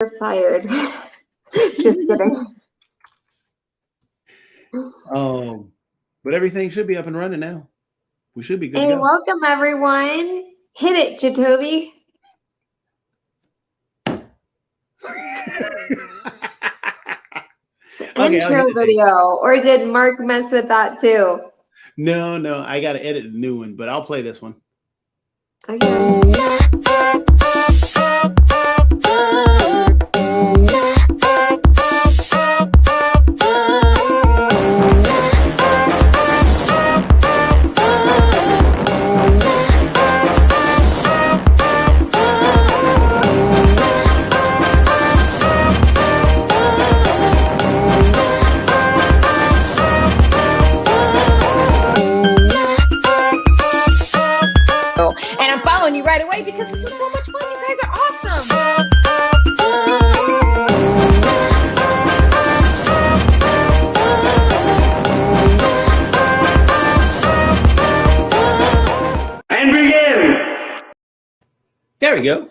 You're fired. Just kidding. But everything should be up and running now. We should be good Hey, to go. welcome everyone. Hit it, Jatobi. Okay, Intro video. Or did Mark mess with that too? No, I gotta edit a new one, but I'll play this one. Okay. And I'm following you right away because this was so much fun. You guys are awesome. And begin. There we go.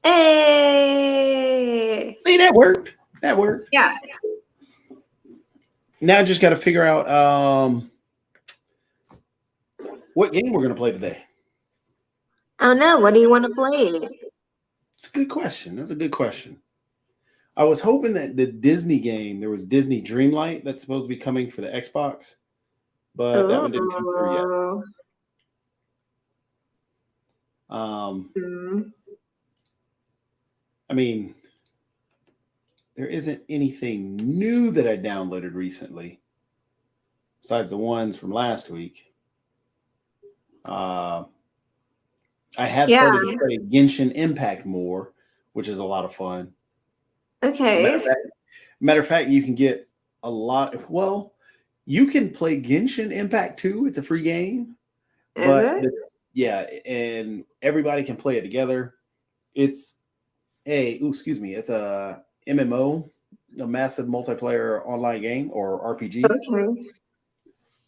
Hey. See, that worked. That worked. Yeah. Now I just got to figure out what game we're going to play today. I don't know. What do you want to play? It's a good question. That's a good question. I was hoping that the Disney game, there was Disney Dreamlight that's supposed to be coming for the Xbox, but that one didn't come through yet. I mean, there isn't anything new that I downloaded recently besides the ones from last week. I have started to play Genshin Impact more, which is a lot of fun. Okay. Matter of fact, you can get a lot. Well, you can play Genshin Impact 2. It's a free game. But and everybody can play it together. It's it's a MMO, a massive multiplayer online game or RPG. Okay.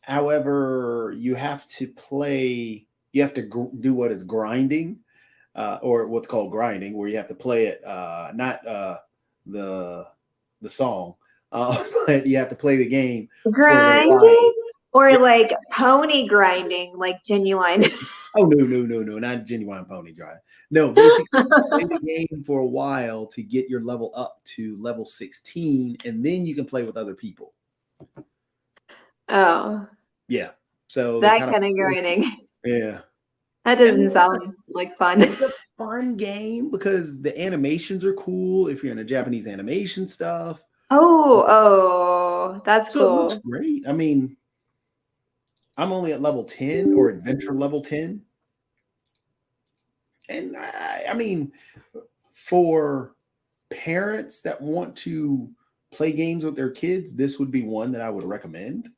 However, you have to do what is grinding, or what's called grinding, where you have to play it, not the song, but you have to play the game. Grinding or like pony grinding, like Genuine. Oh no, not Genuine Pony Drive. No, basically play the game for a while to get your level up to level 16, and then you can play with other people. Oh. Yeah. So that kind of grinding. Yeah. That doesn't sound like fun. It's a fun game because the animations are cool if you're into Japanese animation stuff. Oh, that's so cool. It looks great. I mean, I'm only at level 10 or adventure level 10. And I mean, for parents that want to play games with their kids, this would be one that I would recommend.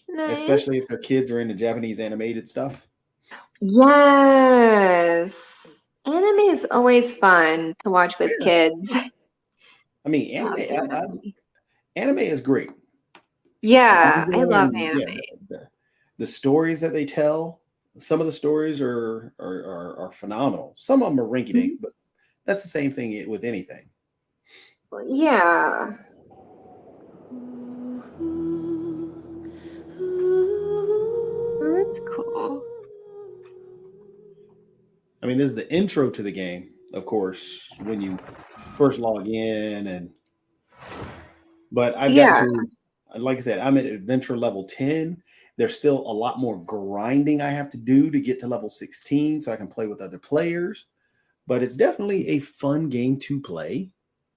Nice. Especially if their kids are into Japanese animated stuff. Yes. Anime is always fun to watch with kids. I mean, anime is great. Yeah, I love anime. Yeah, the stories that they tell, some of the stories are phenomenal. Some of them are rinky-dink, but that's the same thing with anything. Yeah. That's cool. I mean, this is the intro to the game, of course, when you first log in, but I've got to, like I said, I'm at adventure level 10. There's still a lot more grinding I have to do to get to level 16 so I can play with other players. But it's definitely a fun game to play.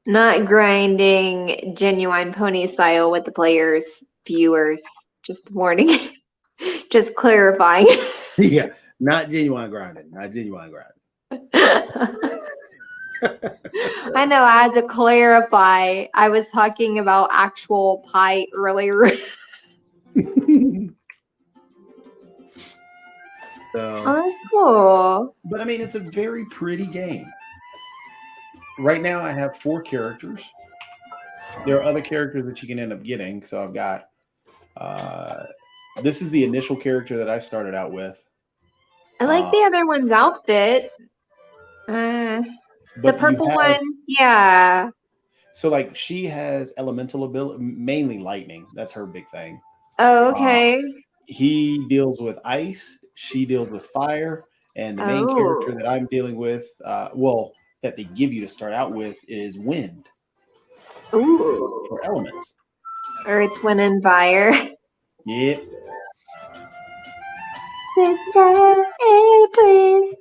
Not grinding Genuine Pony style with the players, viewers. Just warning. Just clarifying. Yeah, not genuine grinding. Not genuine grinding. I know, I had to clarify. I was talking about actual pie earlier. That's cool. But I mean, it's a very pretty game. Right now, I have 4 characters. There are other characters that you can end up getting. So I've got, this is the initial character that I started out with. I like the other one's outfit. The purple one Yeah. So like she has elemental ability, mainly lightning. That's her big thing. Oh, Uh, okay. he deals with ice. She deals with fire. And the main character Oh. that I'm dealing with, well, that they give you to start out with is wind Ooh. for elements. Earth, Wind, and Fire. Yeah. Sister April.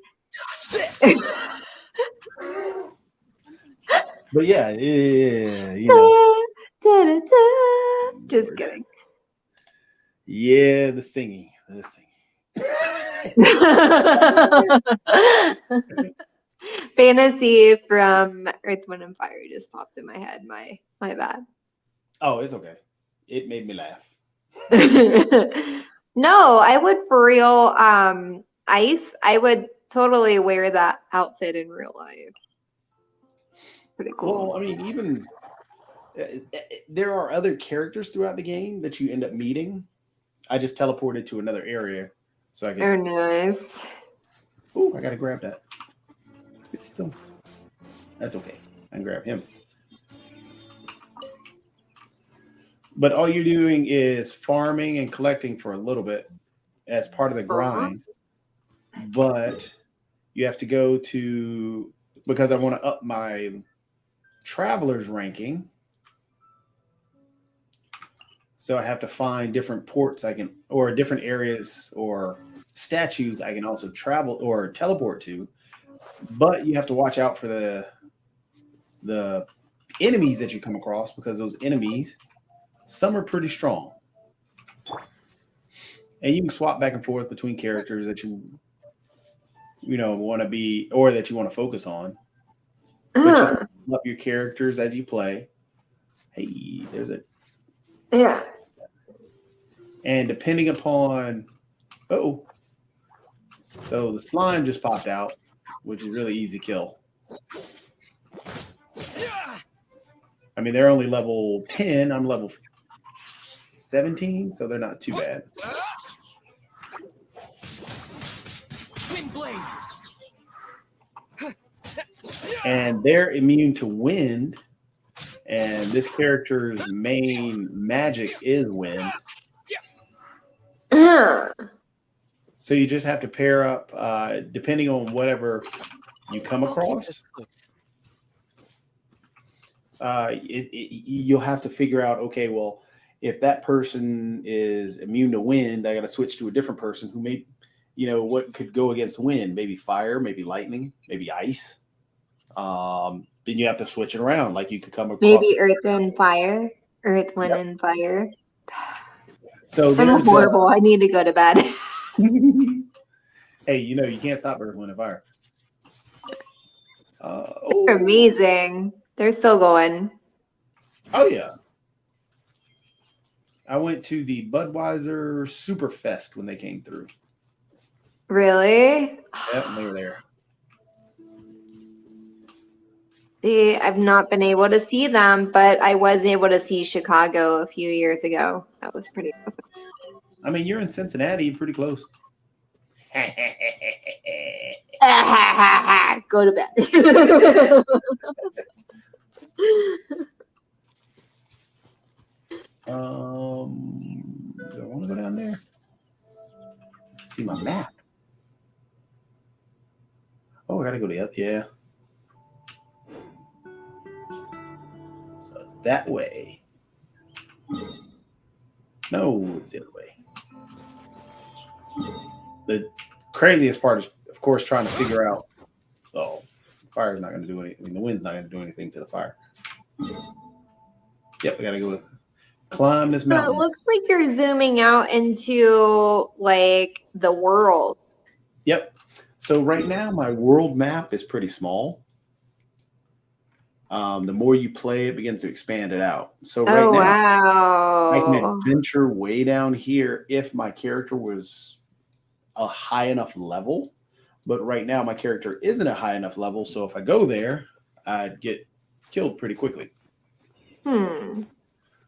This. But yeah, you know. Just Lord. kidding. Yeah, the singing. Fantasy from Earth, Wind, and Fire just popped in my head. My bad. Oh, it's okay. It made me laugh. No, I would for real. Ice. I would totally wear that outfit in real life. Pretty cool. Well, I mean, even there are other characters throughout the game that you end up meeting. I just teleported to another area so I could. Oh, nice. Oh, I gotta grab that. It's still. That's okay. I can grab him. But all you're doing is farming and collecting for a little bit as part of the grind. But you have to go to, because I want to up my traveler's ranking. So I have to find different ports I can, or different areas or statues I can also travel or teleport to. But you have to watch out for the enemies that you come across, because those enemies, some are pretty strong. And you can swap back and forth between characters that you want to be, or that you want to focus on. But you can up your characters as you play. Hey, there's it. Yeah. And depending upon, so the slime just popped out, which is really easy to kill. I mean, they're only level 10. I'm level 17, so they're not too bad. And they're immune to wind, and this character's main magic is wind. So you just have to pair up, depending on you come across. You'll have to figure out, okay, well, if that person is immune to wind, I got to switch to a different person who may, what could go against wind? Maybe fire, maybe lightning, maybe ice. Then you have to switch it around. Like you could come across maybe Earth and Fire. Earth, Wind, Yep. and Fire. So I'm horrible. I need to go to bed. Hey, you can't stop Earth, Wind, and Fire. They're amazing. They're still going. Oh yeah. I went to the Budweiser Superfest when they came through. Really? Yeah, they were there. See, I've not been able to see them, but I was able to see Chicago a few years ago. That was pretty awesome. I mean, you're in Cincinnati, pretty close. Go to bed. Do I want to go down there? See my map. Oh, I gotta go to the other. Yeah. So it's that way. No, it's the other way. The craziest part is, of course, trying to figure out. Oh, fire's not going to do anything. I mean, the wind's not going to do anything to the fire. Yep, we got to go climb this mountain. So it looks like you're zooming out into like the world. Yep. So right now, my world map is pretty small. The more you play, it begins to expand it out. So right now, wow. I can adventure way down here if my character was a high enough level. But right now, my character isn't a high enough level. So if I go there, I'd get killed pretty quickly.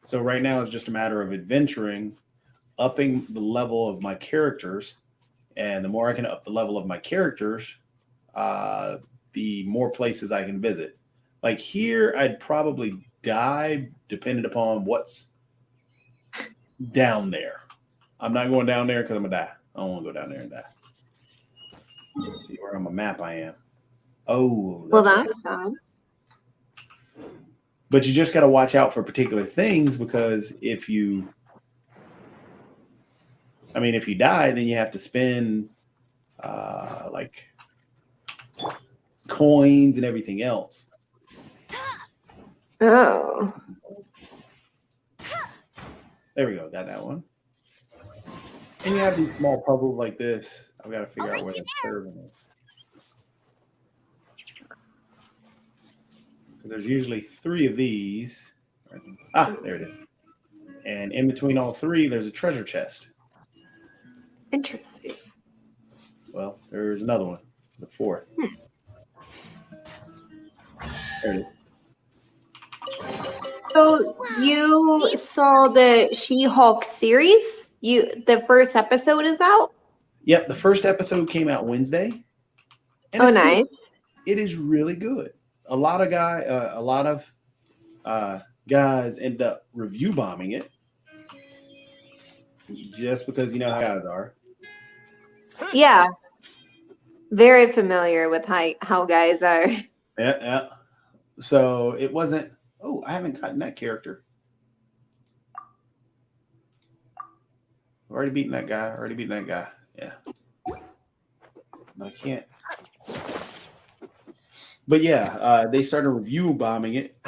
So right now, it's just a matter of adventuring, upping the level of my characters. And the more I can up the level of my characters, the more places I can visit. Like here, I'd probably die depending upon what's down there. I'm not going down there because I'm gonna die. I don't want to go down there and die. Let's see where on my map I am. Oh, Well, that's that's fun. but you just got to watch out for particular things because if you die, then you have to spend like coins and everything else. Oh. There we go. Got that one. And you have these small puzzles like this. I've got to figure out where the turban is. Because there's usually 3 of these. Ah, there it is. And in between all 3, there's a treasure chest. Interesting. Well, there's another one, the 4th. There it is. So you saw the She-Hulk series? The first episode is out? Yep, the first episode came out Wednesday. And Oh, it's nice. good. It is really good. A lot of guys end up review bombing it just because you know how guys are. Yeah. Very familiar with how guys are. Yeah. So it wasn't. Oh, I haven't gotten that character. I've already beaten that guy. Yeah. But I can't. But yeah, they started review bombing it.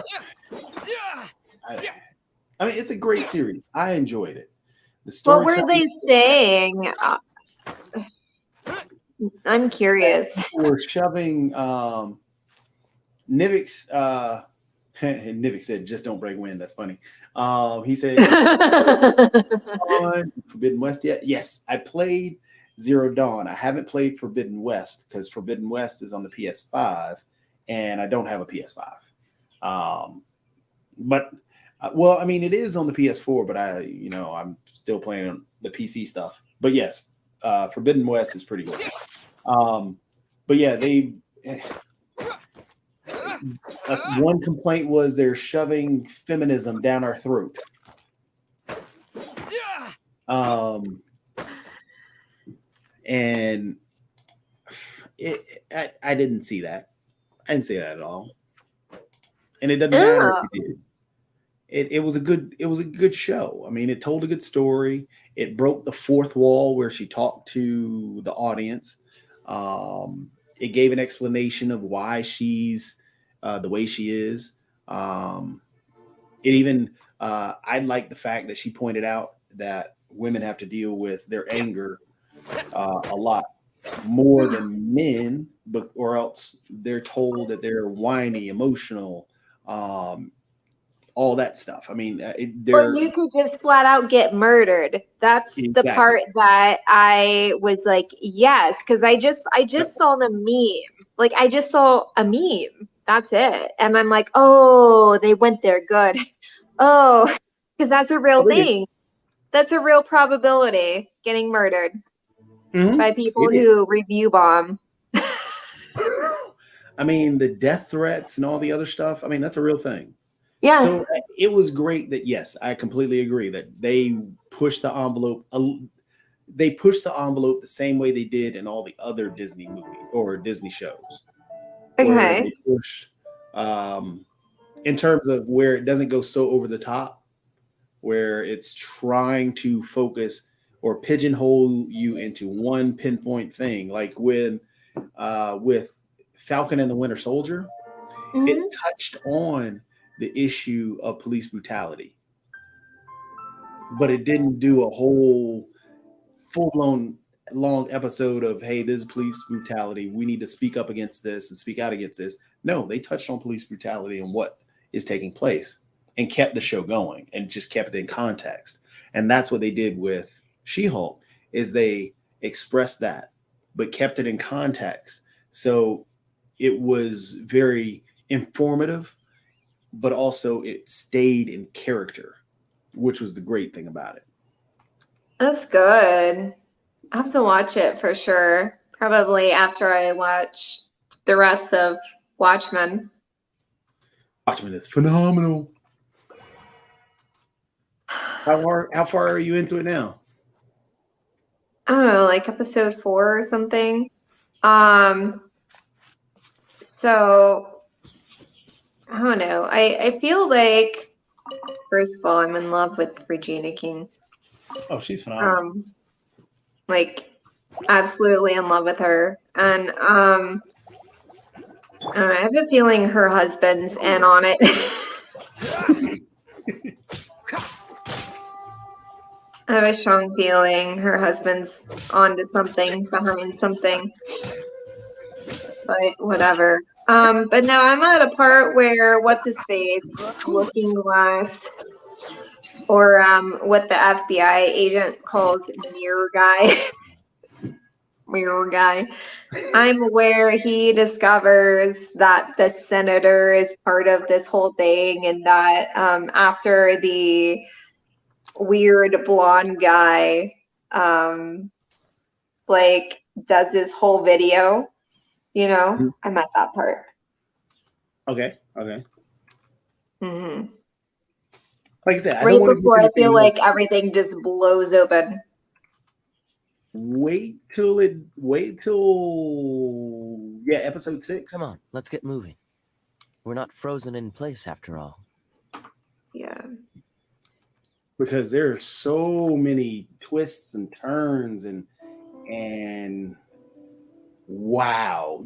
I mean, it's a great series. I enjoyed it. The story. What were they saying? I'm curious. We're shoving Nivix. Nivix said, "Just don't break wind." That's funny. He said, on Forbidden West yet? Yes, I played Zero Dawn. I haven't played Forbidden West because Forbidden West is on the PS5, and I don't have a PS5. But well, I mean, it is on the PS4, but I'm still playing on the PC stuff. But yes, Forbidden West is pretty good. But yeah, one complaint was they're shoving feminism down our throat. And I didn't see that. I didn't see that at all. And it doesn't matter if you did. It was a good show. I mean, it told a good story. It broke the fourth wall where she talked to the audience. It gave an explanation of why she's the way she is. It even I like the fact that she pointed out that women have to deal with their anger a lot more than men, or else they're told that they're whiny, emotional, all that stuff. I mean, or you could just flat out get murdered. That's the part that I was like, yes, because I just saw the meme. Like, I just saw a meme. That's it. And I'm like, oh, they went there. Good. Oh, because that's a real thing. That's a real probability, getting murdered by people who review bomb. I mean, the death threats and all the other stuff, I mean, that's a real thing. Yeah. So it was great that, yes, I completely agree that they pushed the envelope. They pushed the envelope the same way they did in all the other Disney movies or Disney shows. Okay. They pushed, in terms of where it doesn't go so over the top, where it's trying to focus or pigeonhole you into one pinpoint thing. Like with Falcon and the Winter Soldier, it touched on the issue of police brutality, but it didn't do a whole full-blown long episode of, hey, this is police brutality, we need to speak up against this and speak out against this. No, they touched on police brutality and what is taking place and kept the show going and just kept it in context. And that's what they did with She-Hulk, is they expressed that but kept it in context. So it was very informative, but also it stayed in character, which was the great thing about it. That's good. I have to watch it for sure. Probably after I watch the rest of Watchmen. Watchmen is phenomenal. How far are you into it now? I don't know, like episode 4 or something. So I don't know. I feel like, first of all, I'm in love with Regina King. Oh, she's phenomenal. Like absolutely in love with her. And I have a feeling her husband's in on it. I have a strong feeling her husband's onto something, behind something. But whatever. But no, I'm at a part where what's his face? Looking Glass, or what the FBI agent calls Mirror Guy. Mirror Guy. I'm aware he discovers that the senator is part of this whole thing, and that after the weird blonde guy like does this whole video, you know, I'm at that part. Okay. Mm-hmm. Like I said, I right don't want before I feel like everything just blows open. Wait till episode 6. Come on, let's get moving. We're not frozen in place after all. Yeah. Because there are so many twists and turns and wow,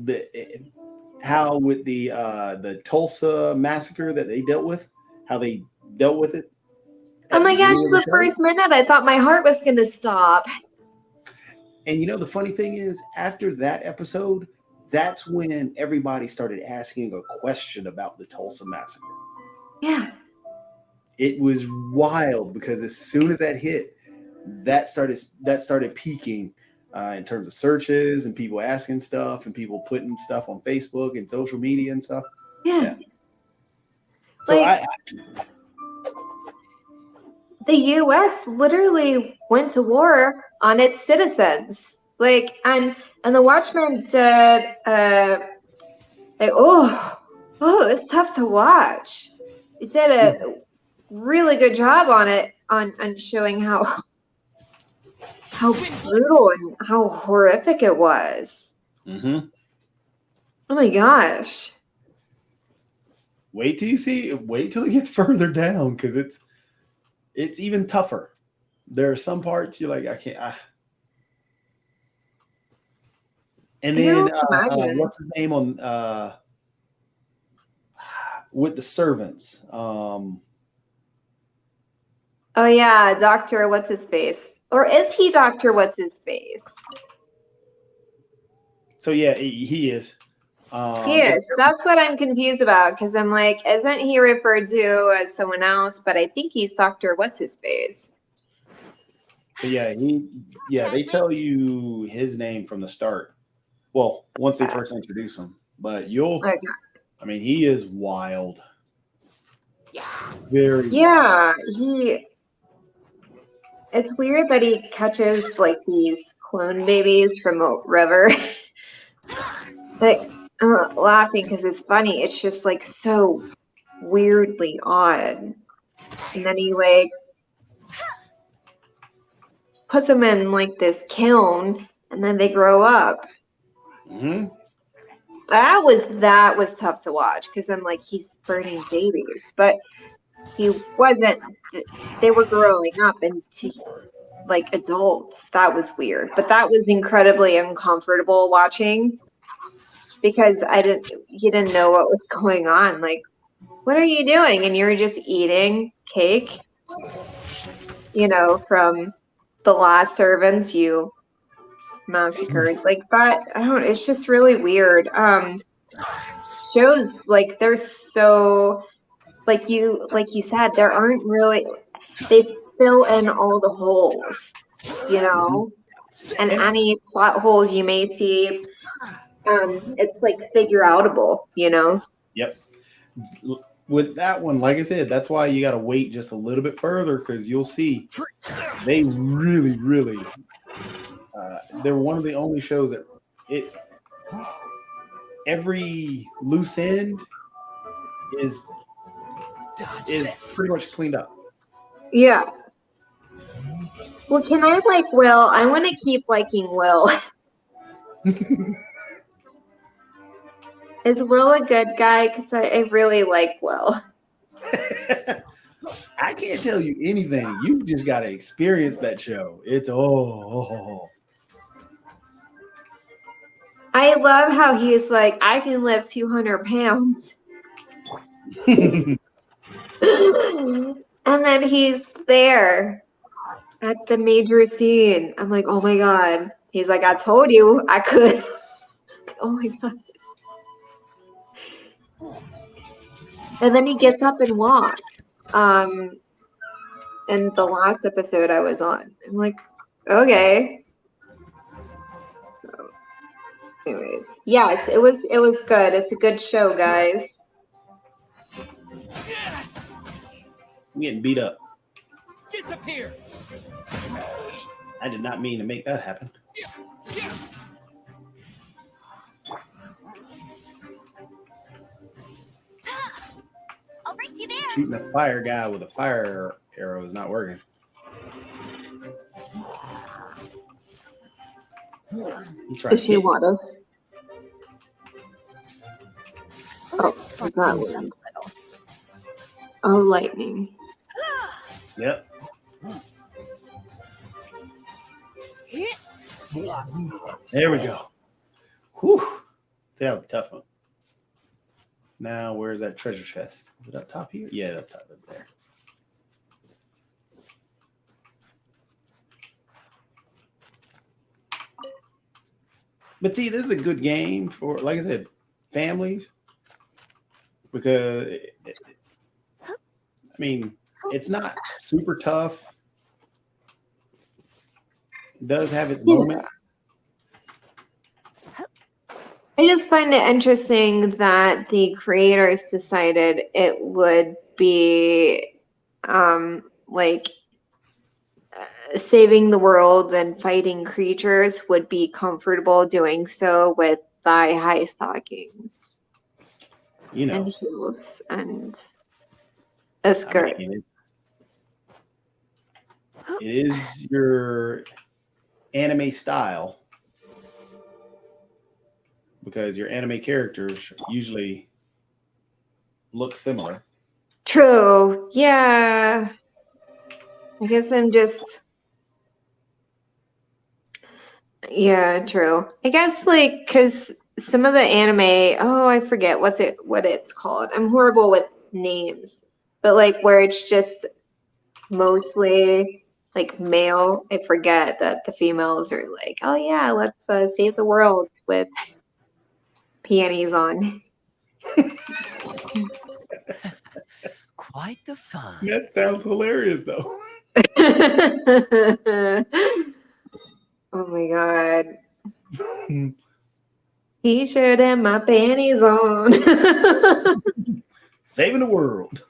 how with the Tulsa massacre that they dealt with, how they dealt with it. Oh my gosh, the first minute I thought my heart was going to stop. And you know, the funny thing is, after that episode, that's when everybody started asking a question about the Tulsa massacre. Yeah. It was wild because as soon as that hit, that started peaking in terms of searches and people asking stuff and people putting stuff on Facebook and social media and stuff. Yeah. So like, the U.S. literally went to war on its citizens. Like, and the Watchmen did, it's tough to watch. It did a really good job on it, on showing how brutal and how horrific it was. Mm-hmm. Oh my gosh. Wait till it gets further down, because it's even tougher. There are some parts you're like, I can't. And then what's his name on with the servants? Oh yeah, Dr. What's his face? Or is he Dr. What's his face? So yeah, he is. He is. That's what I'm confused about, because I'm like, isn't he referred to as someone else? But I think he's Dr. What's his face. But yeah, they tell you his name from the start. Well, once they first introduce him, but I mean, he is wild. Very. Yeah, it's weird that he catches like these clone babies from a river. Like, I'm not laughing because it's funny. It's just like so weirdly odd. And then he like puts them in like this kiln, and then they grow up. Mm-hmm. That was tough to watch, because I'm like, he's burning babies, but he wasn't. They were growing up into like adults. That was weird, but that was incredibly uncomfortable watching, because you didn't know what was going on. Like, what are you doing? And you were just eating cake, you know, from the last servants you massacred. Like that, it's just really weird. Shows like they're so, like you said, there aren't really, they fill in all the holes, you know, and any plot holes you may see, it's like figure outable, you know. Yep. With that one, like I said, that's why you got to wait just a little bit further, because you'll see they really, really. They're one of the only shows that every loose end is is pretty much cleaned up. Yeah. Well, can I like Will? I want to keep liking Will. Is Will a good guy? Because I really like Will. I can't tell you anything. You just got to experience that show. It's I love how he's like, I can lift 200 pounds. And then he's there at the major scene. I'm like, oh my God. He's like, I told you I could. Oh my God. And then he gets up and walks. In the last episode I was on. I'm like, okay. So, anyways, yes, it was good. It's a good show, guys. I'm getting beat up. Disappear. I did not mean to make that happen. I'll race you there. Shooting a fire guy with a fire arrow is not working. Does she want us? Oh, I got wind. Oh, lightning. Yep. There we go. Whew. That was a tough one. Now, where's that treasure chest? Is it up top here? Yeah, up top up there. But see, this is a good game for, like I said, families. Because, I mean, it's not super tough. It does have its moment. I just find it interesting that the creators decided it would be saving the world and fighting creatures would be comfortable doing so with thigh-high stockings. You know. And heels and a skirt. I mean, it is your anime style. Because your anime characters usually look similar. True. Yeah. I guess I'm just. Yeah, true. I guess because some of the anime, oh, I forget what it's called. I'm horrible with names, but where it's just mostly male. I forget that the females are like, oh yeah, let's save the world with panties on. Quite the fun. That sounds hilarious, though. Oh my God. T-shirt and my panties on. Saving the world.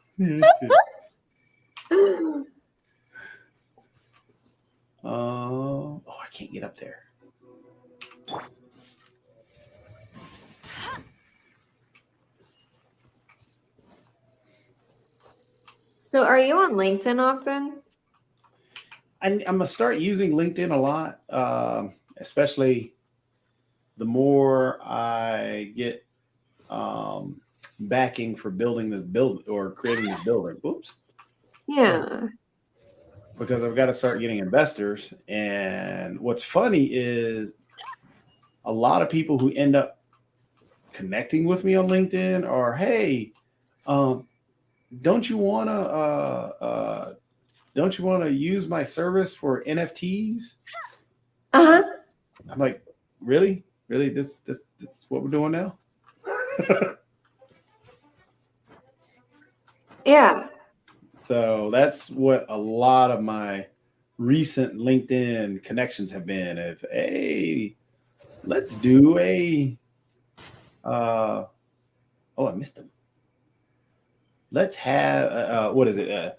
Oh, I can't get up there. So are you on LinkedIn often? I'm going to start using LinkedIn a lot, especially the more I get backing for building this build or creating this building. Oops. Yeah. Because I've got to start getting investors. And what's funny is a lot of people who end up connecting with me on LinkedIn are, hey, don't you want to use my service for NFTs? Uh-huh. I'm like, really? This is what we're doing now? Yeah. So that's what a lot of my recent LinkedIn connections have been. Of, hey, let's do a I missed them. Let's have what is it?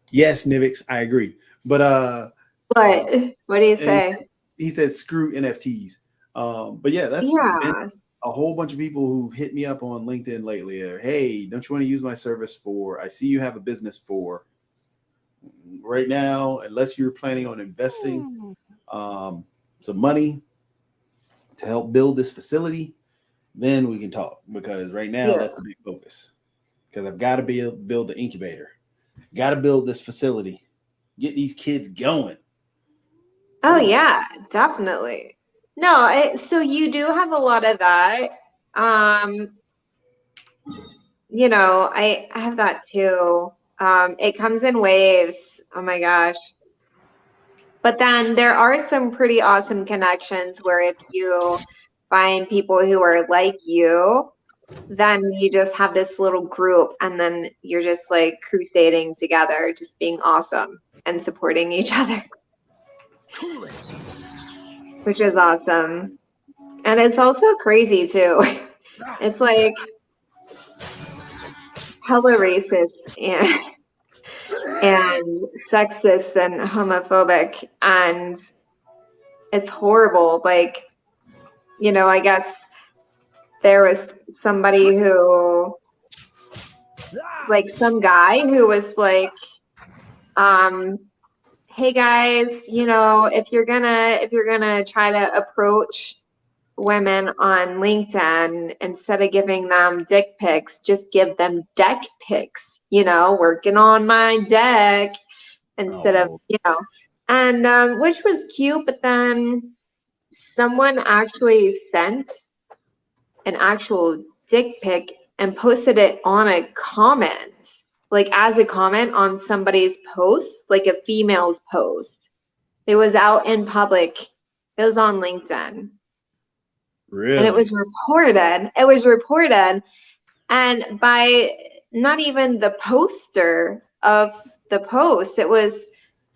Yes, Nivix, I agree. But what do you say? He said screw NFTs. But yeah, that's yeah. a whole bunch of people who've hit me up on LinkedIn lately. Hey, don't you want to use my service for? I see you have a business for. Right now, unless you're planning on investing some money to help build this facility, then we can talk. Because right now, that's the big focus. Because I've got to build the incubator, got to build this facility, get these kids going. Oh yeah, definitely. No, so you do have a lot of that. You know, I have that too. It comes in waves. Oh my gosh. But then there are some pretty awesome connections where if you find people who are like you, then you just have this little group and then you're just like crusading together, just being awesome and supporting each other. Which is awesome. And it's also crazy too. It's like hella racist and sexist and homophobic, and it's horrible. Like, you know, I guess there was somebody who, like some guy who was like, hey guys, you know, if you're gonna try to approach women on LinkedIn, instead of giving them dick pics, just give them deck pics, you know, working on my deck instead of, you know, and which was cute, but then someone actually sent an actual dick pic and posted it on a comment, like as a comment on somebody's post, like a female's post. It was out in public. It was on LinkedIn. Really? And it was reported. It was reported, and by not even the poster of the post. It was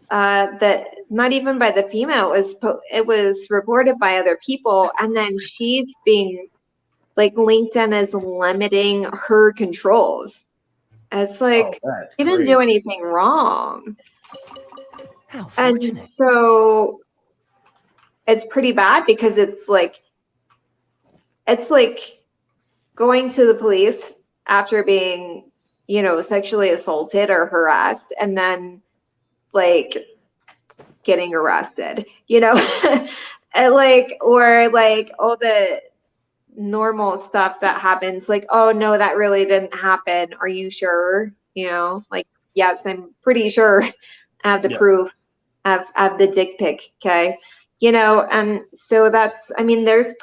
that not even by the female. It was reported by other people, and then she's being like LinkedIn is limiting her controls. It's like she didn't do anything wrong. How fortunate. And so it's pretty bad because it's like going to the police after being, you know, sexually assaulted or harassed, and then like getting arrested, you know, and like, or like all the normal stuff that happens, like, oh no, that really didn't happen. Are you sure? You know, like, yes, I'm pretty sure. I have the proof. I have the dick pic. Okay. You know, and so that's, I mean, there's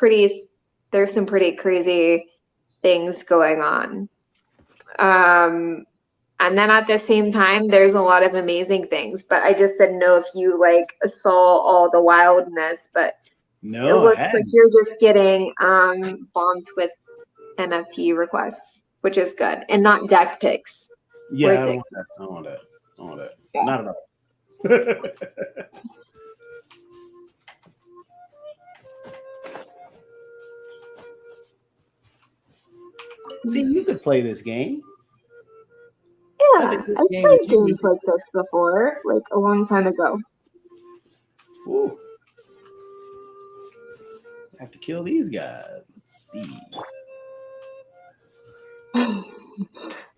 some pretty crazy things going on. And then at the same time, there's a lot of amazing things, but I just didn't know if you like saw all the wildness, but no, it looks like you're just getting bombed with NFT requests, which is good, and not deck pics. Yeah, I don't want that. Yeah. Not at all. See, you could play this game. Yeah, I've played games like this before, like a long time ago. Ooh. I have to kill these guys. Let's see.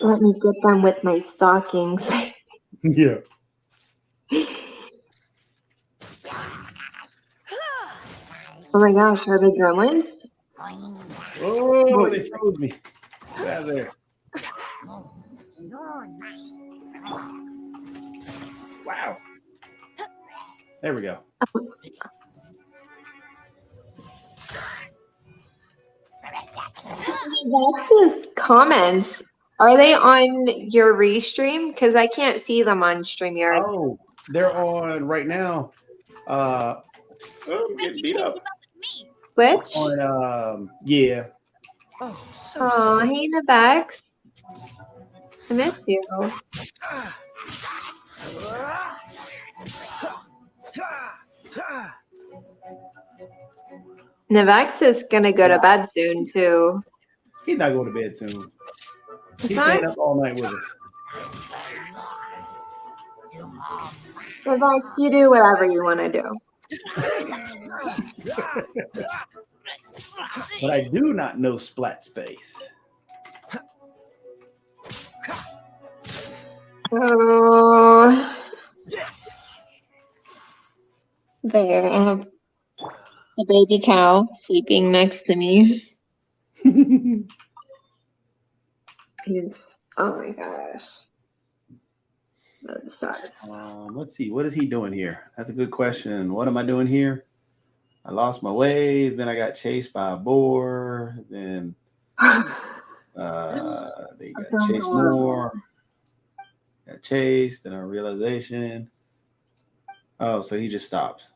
Let me get them with my stockings. Yeah. Oh my gosh, are they gremlins? Oh, they froze me. Get out of there. Wow. There we go. That's comments. Are they on your restream? Because I can't see them on StreamYard. Oh, they're on right now. Oh, I'm getting beat up. Which? On, yeah. Oh, hey, Nevex. I miss you. Nevex is gonna go to bed soon too. He's not going to bed soon. He's staying up all night with us. Nevex, you do whatever you want to do. But I do not know Splat Space. Oh, Yes. there. I have a baby cow sleeping next to me. He's, oh my gosh. That sucks. Let's see. What is he doing here? That's a good question. What am I doing here? I lost my way. Then I got chased by a boar. Then they got chased more. Got chased. Then a realization. Oh, so he just stopped.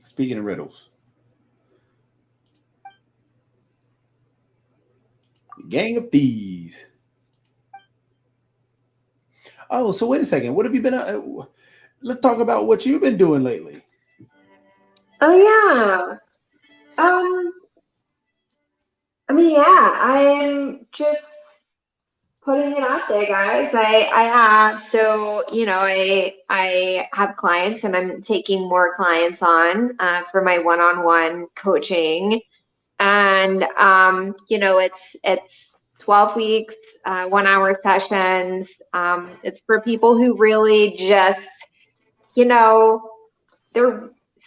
Speaking of riddles. Gang of Thieves. Oh, so wait a second. What have you been? Let's talk about what you've been doing lately. Oh yeah. I mean, yeah, I'm just putting it out there, guys. I have, so, you know, I have clients and I'm taking more clients on for my one-on-one coaching. And you know, it's 12 weeks, 1-hour sessions. It's for people who really just, you know,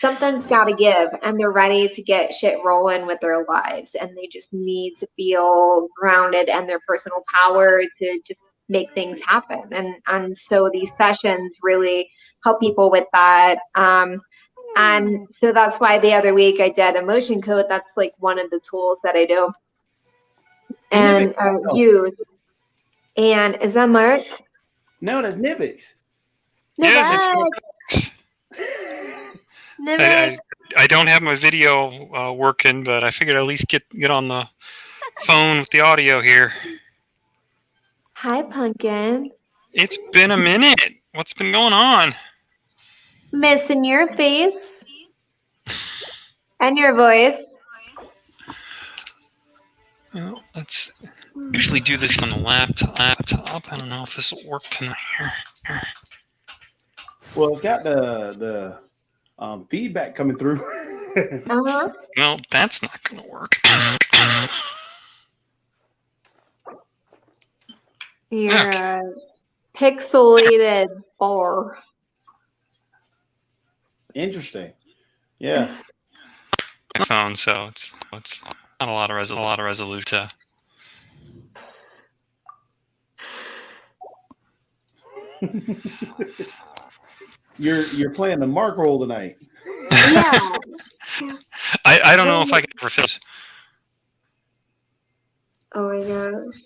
something's got to give and they're ready to get shit rolling with their lives, and they just need to feel grounded and their personal power to just make things happen. And so these sessions really help people with that. And so that's why the other week I did emotion code. That's like one of the tools that I do and use. And is that Mark? No, that's Nivix. Yes, it's I don't have my video working, but I figured I'd at least get on the phone with the audio here. Hi, Pumpkin. It's been a minute. What's been going on? Missing your face and your voice. Well, let's usually do this on the laptop. I don't know if this will work tonight. Here. Well, it's got the feedback coming through. Uh-huh. Well, that's not going to work. You're a pixelated bar. Interesting. Yeah. Phone, so it's not a lot of resolution. You're playing the Mark role tonight. Yeah. I don't know if I can ever finish. Oh my gosh.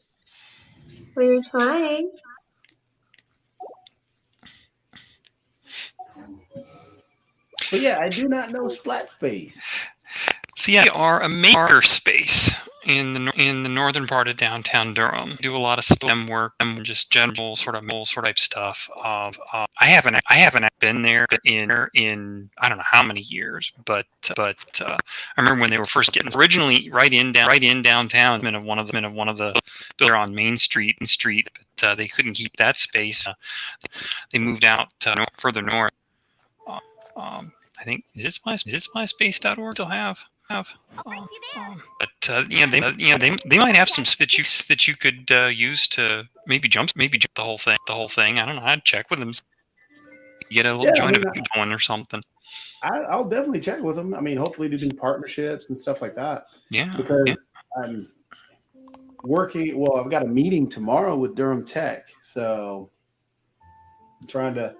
Well, you're trying. But yeah, I do not know Splat Space. So yeah, we are a maker space in the northern part of downtown Durham. Do a lot of STEM work and just general sort of type stuff. I haven't been there in I don't know how many years, but I remember when they were first getting originally right in downtown in one of the buildings on Main Street, but they couldn't keep that space. They moved out further north. I think is it MySpace.org still have. But they might have some that you could use to maybe jump the whole thing. I don't know. I'd check with them. Get a little joint event going or something. I'll definitely check with them. I mean, hopefully to do partnerships and stuff like that. Yeah. Because I'm working. Well, I've got a meeting tomorrow with Durham Tech, so I'm trying to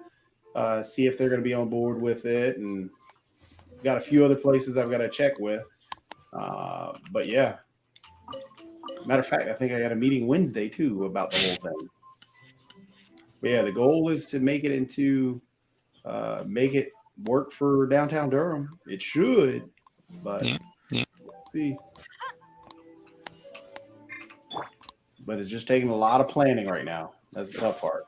see if they're going to be on board with it, and got a few other places I've got to check with. But yeah, matter of fact, I think I got a meeting Wednesday too about the whole thing. But yeah, the goal is to make it make it work for downtown Durham. It should, but we'll see. But it's just taking a lot of planning right now. That's the tough part.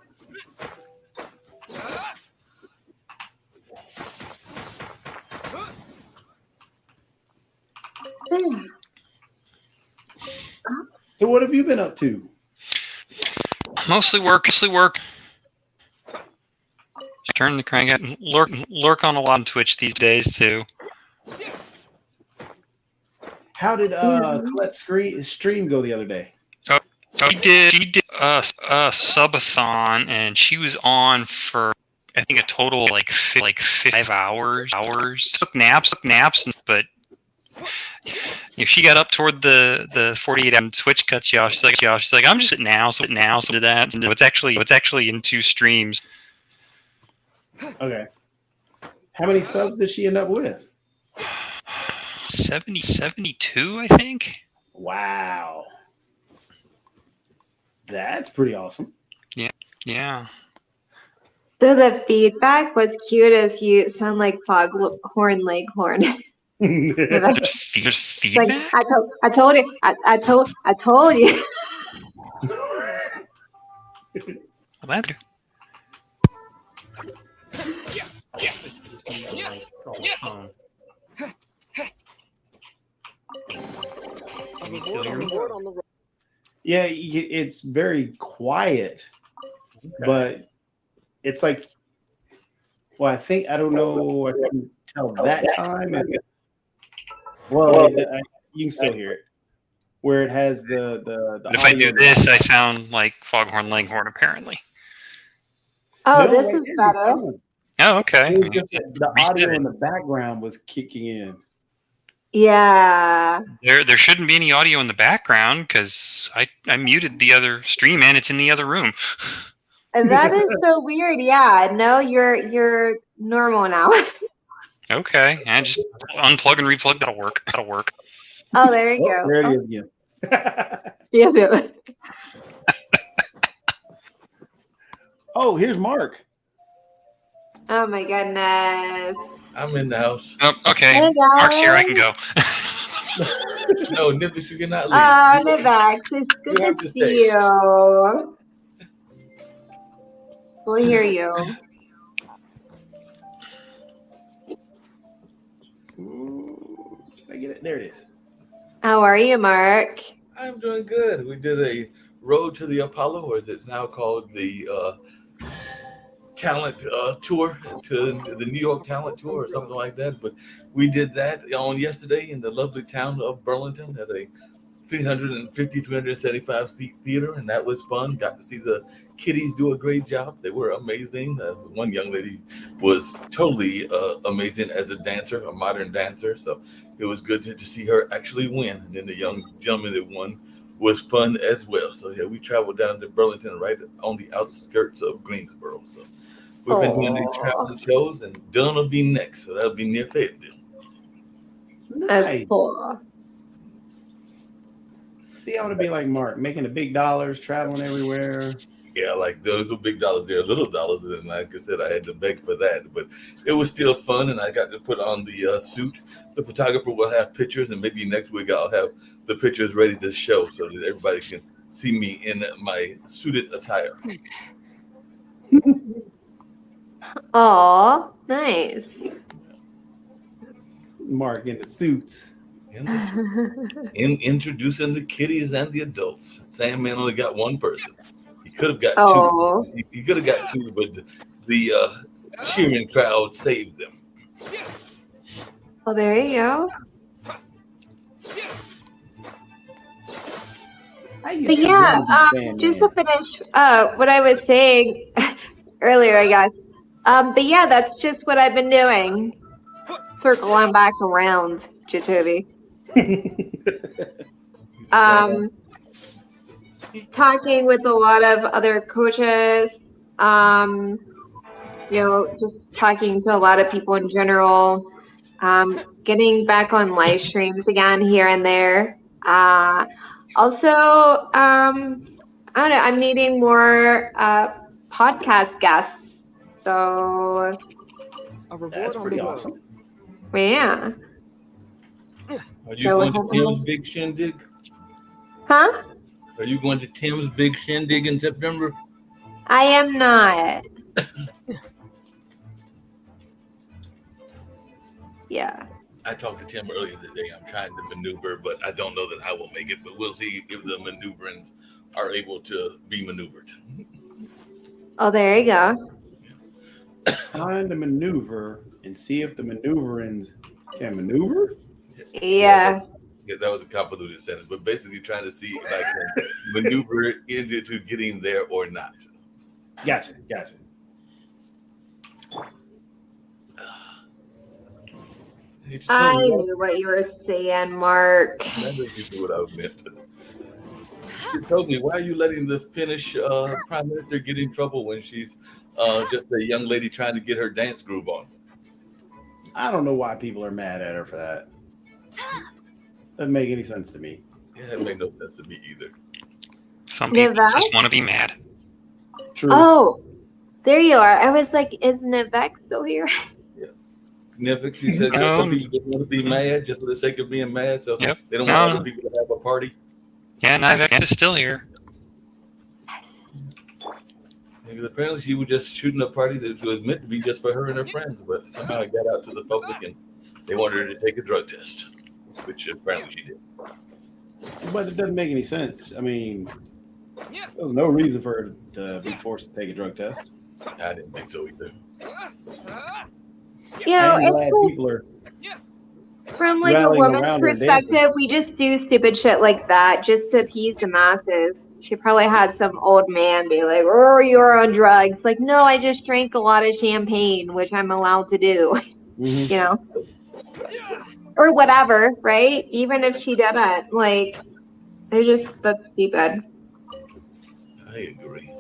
So what have you been up to? Mostly work. turn the crank up. Lurk on a lot on Twitch these days too. How did Colette's stream go the other day? She did a subathon, and she was on for I think a total of like 5 hours. Took naps, but she got up toward the 48 hour Twitch cuts you off. She's like, I'm just sitting now, so did that. And what's actually in 2 streams. Okay. How many subs did she end up with? 72, I think. Wow. That's pretty awesome. Yeah. So the feedback was cute as you sound like Foghorn Leghorn. There's feedback? Like I told you. I told you. Well, that. Yeah, it's very quiet, but it's like, well, I don't know. I can tell that time. Well, you can still hear it. Where it has the If I do this, I sound like Foghorn Leghorn, apparently. Oh, No, this is better. Oh, okay. The audio in the background was kicking in. Yeah. There shouldn't be any audio in the background because I muted the other stream and it's in the other room. And that is so weird. Yeah. No, you're normal now. Okay, and just unplug and replug. That'll work. Oh, there you go. There it is again. Yeah. Oh, here's Mark. Oh my goodness. I'm in the house. Oh, okay, Hey, Mark's here. I guys. can go. No, Nipples, you cannot leave. Nivax, it's good You have to to see stay. you. We'll hear you. Ooh, can I get it? There it is. How are you, Mark? I'm doing good. We did a Road to the Apollo, or as it's now called, the talent tour, to the New York talent tour or something like that. But we did that on yesterday in the lovely town of Burlington at a 375 seat theater, and that was fun. Got to see the kiddies do a great job. They were amazing. One young lady was totally amazing as a dancer, a modern dancer. So it was good to see her actually win. And then the young gentleman that won was fun as well. So yeah, we traveled down to Burlington, right on the outskirts of Greensboro. So we've been doing these traveling shows, and Dillon will be next. So that'll be near Fayetteville. That's Nice. cool. See, I want to be like Mark, making the big dollars, traveling everywhere. Yeah, like those were big dollars there, little dollars. And like I said, I had to beg for that. But it was still fun, and I got to put on the suit. The photographer will have pictures, and maybe next week I'll have the pictures ready to show so that everybody can see me in my suited attire. Oh, nice. Mark in the suits. Introducing the kiddies and the adults. Sandman only got one person. He could have got Oh. two. He could have got two, but the cheering crowd saved them. Well, there you go. But yeah, just to finish what I was saying earlier, I guess. But yeah, that's just what I've been doing. Circling back around, Jacoby. Talking with a lot of other coaches, just talking to a lot of people in general, getting back on live streams again here and there. Also, I don't know, I'm meeting more podcast guests. So That's pretty awesome. Yeah. Are you going to Tim's big shindig? Huh? Are you going to Tim's big shindig in September? I am not. Yeah. I talked to Tim earlier today. I'm trying to maneuver, but I don't know that I will make it. But we'll see if the maneuverings are able to be maneuvered. Oh, there you go. Find the maneuver and see if the maneuverings can maneuver. Yeah. Yeah, that was a convoluted sentence, but basically trying to see if I can maneuver it into getting there or not. Gotcha. I knew what you were saying, Mark. That doesn't do what I meant. She told me, why are you letting the Finnish prime minister get in trouble when she's just a young lady trying to get her dance groove on? I don't know why people are mad at her for that. Doesn't make any sense to me. Yeah, it made no sense to me either. Some people Nivek? just want to be mad. True. Oh, there you are. I was like, is Nivek still here? Nivek, she said some people just want to be mad just for the sake of being mad, so Yep. they don't want other people to have a party. Yeah, Nivek is still here. Because apparently she was just shooting a party that was meant to be just for her and her friends, but somehow it got out to the public and they wanted her to take a drug test, which apparently she did. But it doesn't make any sense. I mean, there was no reason for her to be forced to take a drug test. I didn't think so either. You know, I'm glad it's like, people are from like a rallying woman's around her perspective, we just do stupid shit like that just to appease the masses. She probably had some old man be like, "Oh, you're on drugs." Like, no, I just drank a lot of champagne, which I'm allowed to do. Mhm. You know, or whatever, right? Even if she didn't, like, that's stupid. I agree.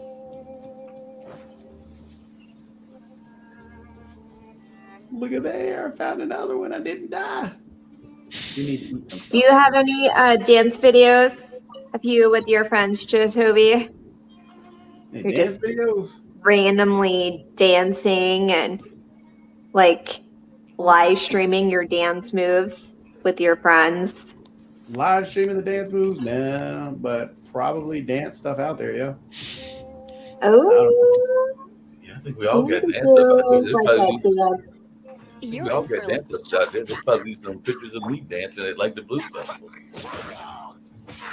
Look at there. I found another one. I didn't die. You need to eat some Do you have any dance videos of you with your friends, Toby? Any you're dance just- videos? Randomly dancing and like live streaming your dance moves with your friends? Live streaming the dance moves? Nah, but probably dance stuff out there, yeah. Oh, Yeah, I think we all got dance stuff out there. There's like probably that, we all got dance stuff out there. There's probably some pictures of me dancing at like the Blues Festival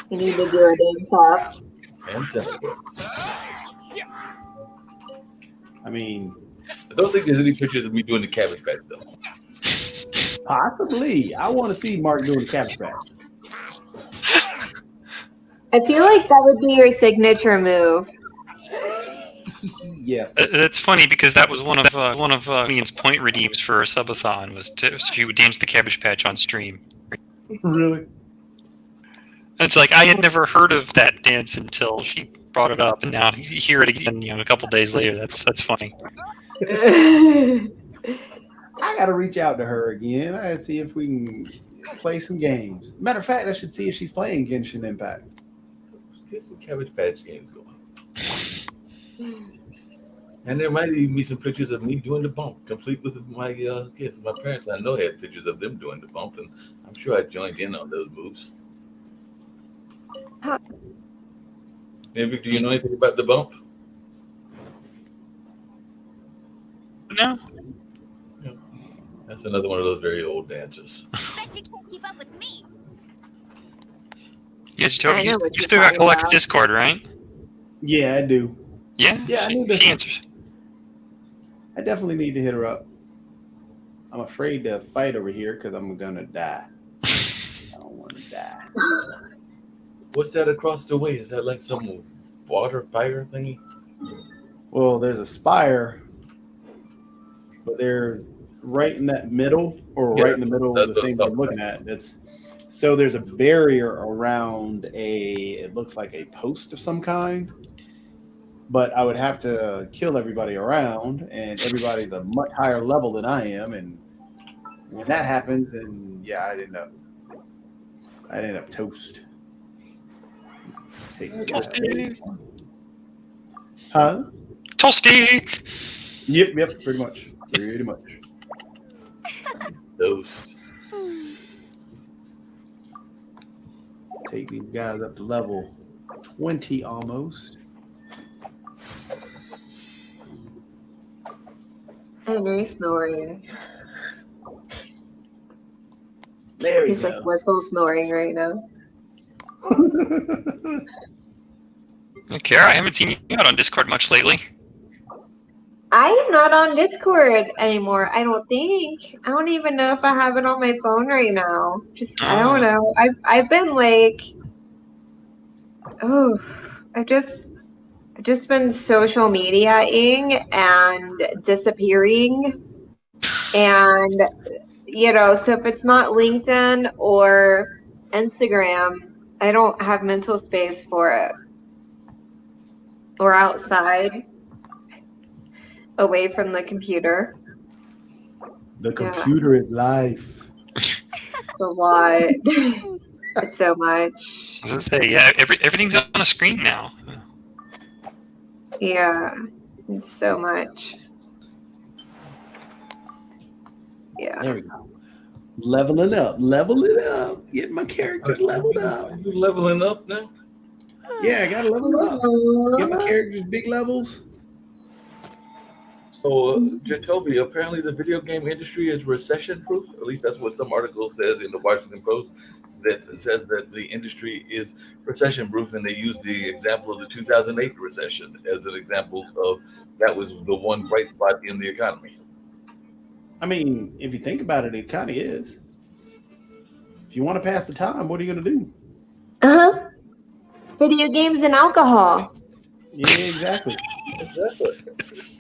you need to do a dance off. and Senegal. I mean, I don't think there's any pictures of me doing the Cabbage Patch though. possibly. I want to see Mark doing the Cabbage Patch. I feel like that would be your signature move. Yeah. That's funny because that was one of Ian's point redeems for a subathon was she would dance the Cabbage Patch on stream. Really? It's like I had never heard of that dance until she brought it up, and now you hear it again. A couple days later. That's funny. I got to reach out to her again. I got to see if we can play some games. Matter of fact, I should see if she's playing Genshin Impact. Get some Cabbage Patch games going. And there might even be some pictures of me doing the bump, complete with my kids. My parents, I know, had pictures of them doing the bump, and I'm sure I joined in on those moves. Huh. Nivek, do you know anything about the bump? No, That's another one of those very old dances. Bet you can't keep up with me. yeah, I know what you you're still got talking Collect's about. Discord, right? Yeah, I do. Yeah, Yeah, I need to- she answers. I definitely need to hit her up. I'm afraid to fight over here because I'm going to die. I don't want to die. What's that across the way? Is that like some water fire thingy? Well, there's a spire, but there's right in that middle, or Yeah, right in the middle of that's the what thing I'm we're talking looking at. So there's a barrier around it looks like a post of some kind. But I would have to kill everybody around, and everybody's a much higher level than I am. And when that happens, then yeah, I'd end up toast. Toasty. Huh? Toasty. Yep, pretty much. Toast. Take these guys up to level 20 almost. And you're snoring. There we He's like go. whistle snoring right now. Kara, I haven't seen you out on Discord much lately. I'm not on Discord anymore. I don't think. I don't even know if I have it on my phone right now. I don't know. I've been like, oh, I've just been social mediaing and disappearing, and so if it's not LinkedIn or Instagram, I don't have mental space for it. Or outside, away from the computer. The computer is life. It's a lot. It's so much. I was gonna say, yeah, everything's on a screen now. Yeah, it's so much. Yeah. There we go. Leveling up. Getting my character leveled up. Are you leveling up now? Yeah, I gotta level up. Get my characters big levels. So, Jacoby, apparently the video game industry is recession-proof. At least that's what some article says in the Washington Post. That says that the industry is recession-proof, and they use the example of the 2008 recession as an example of that was the one bright spot in the economy. I mean, if you think about it, it kind of is. If you want to pass the time, what are you going to do? Uh-huh. Video games and alcohol. Yeah, exactly.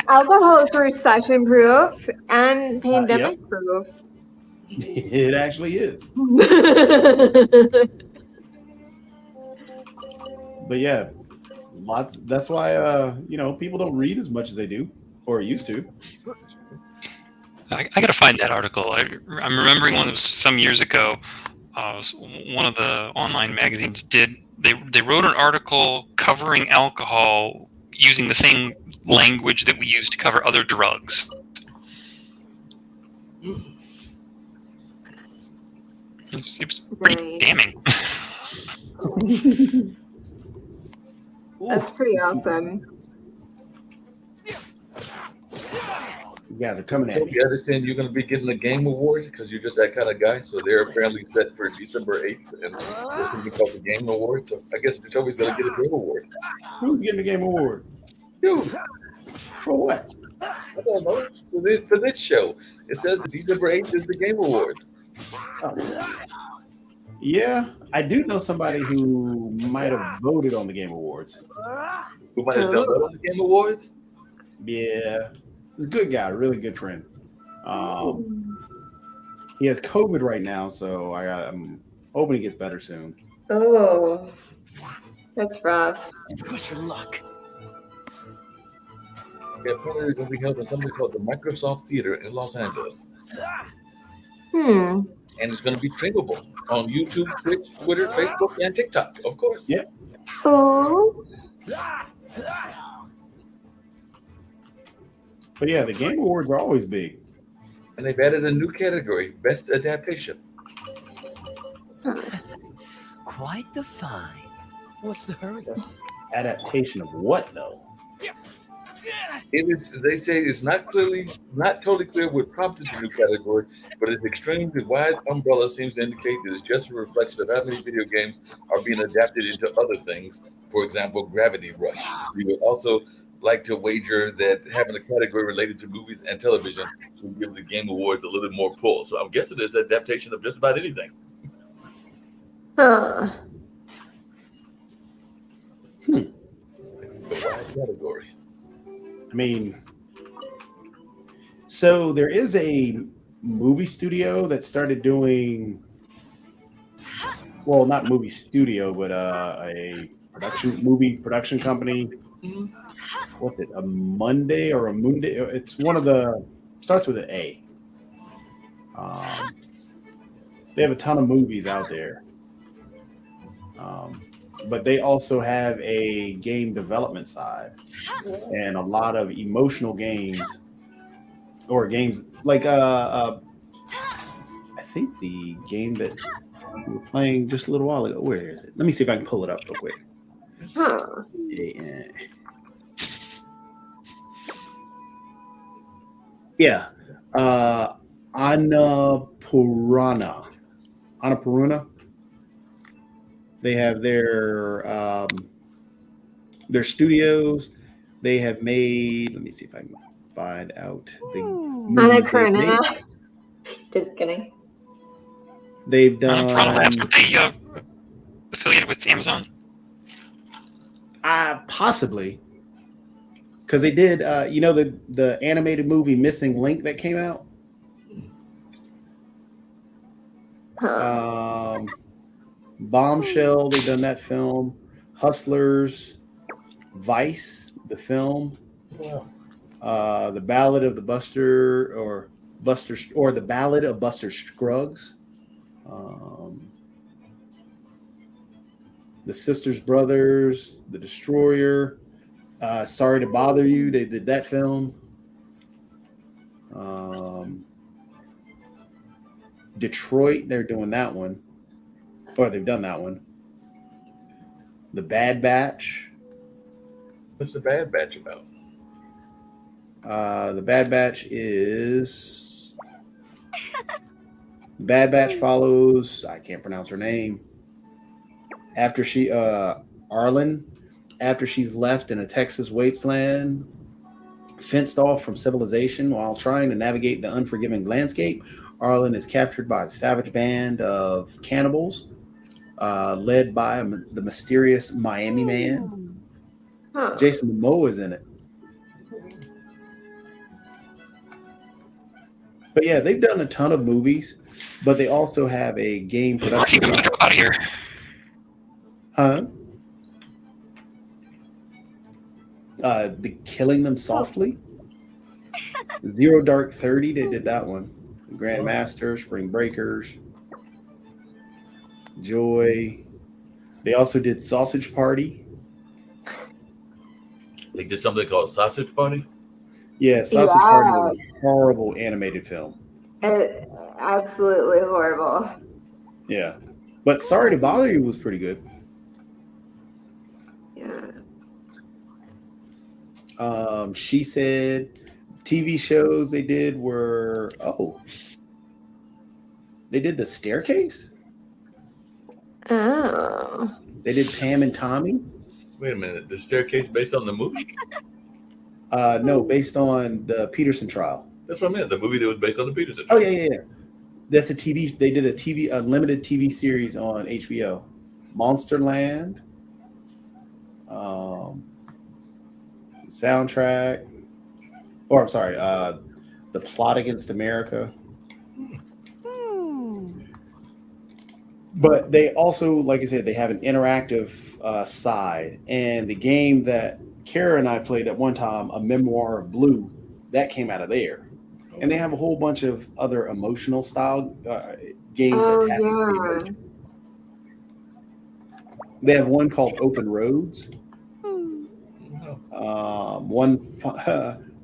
Alcohol is recession proof and pandemic proof. It actually is. But yeah, lots. That's why people don't read as much as they do or used to. I got to find that article. I'm remembering one that was some years ago. One of the online magazines they wrote an article covering alcohol using the same language that we use to cover other drugs. It was pretty damning. That's pretty awesome. You guys are coming at So me. you understand you're going to be getting a game award because you're just that kind of guy. So they're apparently set for December 8th, and it's going to be called the Game Award. So I guess Jacoby's going to get a Game Award. Who's getting the game award? You. For what? I don't know. For this show, it says December 8th is the Game Award. Oh. Yeah, I do know somebody who might have voted on the Game Awards. Who might have done that on the Game Awards? Yeah, he's a good guy, really good friend. He has COVID right now, so I'm hoping he gets better soon. Oh, that's rough. Push your luck. Yeah, apparently it's going to be held in something called the Microsoft Theater in Los Angeles. And it's going to be streamable on YouTube, Twitch, Twitter, Facebook, and TikTok, of course. Yeah. Oh. But yeah, the Game Awards are always big. And they've added a new category, Best Adaptation. Quite the find. What's the hurry? Adaptation of what, though? It is. They say it's not totally clear what prompted the new category, but its extremely wide umbrella seems to indicate that it's just a reflection of how many video games are being adapted into other things. For example, Gravity Rush. We would also like to wager that having a category related to movies and television will give the Game Awards a little bit more pull. So I'm guessing it's an adaptation of just about anything. Huh. The wide category. I mean, so there is a movie studio that started doing, well, not movie studio, but a movie production company. What's it? A Monday or a Monday? It's one of the starts with an A. They have a ton of movies out there, but they also have a game development side and a lot of emotional games, or games like I think the game that we were playing just a little while ago. Where is it? Let me see if I can pull it up real quick. Huh. Yeah. Annapurna. They have their studios. They have made. Let me see if I can find out the Anna movies they've made. Karenina. Just kidding. They've done Aren't they affiliated with Amazon? possibly because they did. The animated movie Missing Link that came out. Bombshell. They've done that film. Hustlers. Vice, the film. Wow. The Ballad of the the Ballad of Buster Scruggs. The Sisters Brothers, The Destroyer. Sorry to Bother You. They did that film. Detroit, they're doing that one. Or they've done that one. The Bad Batch. What's the Bad Batch about? The Bad Batch is. Bad Batch follows. I can't pronounce her name. After Arlen, after she's left in a Texas wasteland, fenced off from civilization while trying to navigate the unforgiving landscape, Arlen is captured by a savage band of cannibals, led by the mysterious Miami Man. Huh. Jason Momoa is in it. But yeah, they've done a ton of movies, but they also have a game production. Out of here. Huh? The Killing Them Softly. Zero Dark 30, they did that one. Grandmaster, Spring Breakers, Joy. They also did Sausage Party. They did something called Sausage Party. Yeah, Sausage Party was a horrible animated film. Absolutely horrible. Yeah. But Sorry to Bother You was pretty good. Yeah. She Said TV shows they did were they did The Staircase. Oh. They did Pam and Tommy. Wait a minute. The Staircase based on the movie? No, based on the Peterson trial. That's what I meant. The movie that was based on the Peterson. Oh yeah. That's a TV. They did a limited TV series on HBO. Monsterland. Soundtrack. Or I'm sorry, The Plot Against America. But they also, like I said, they have an interactive side. And the game that Kara and I played at one time, A Memoir of Blue, that came out of there. And they have a whole bunch of other emotional style games that tap into the emotion. They have one called Open Roads.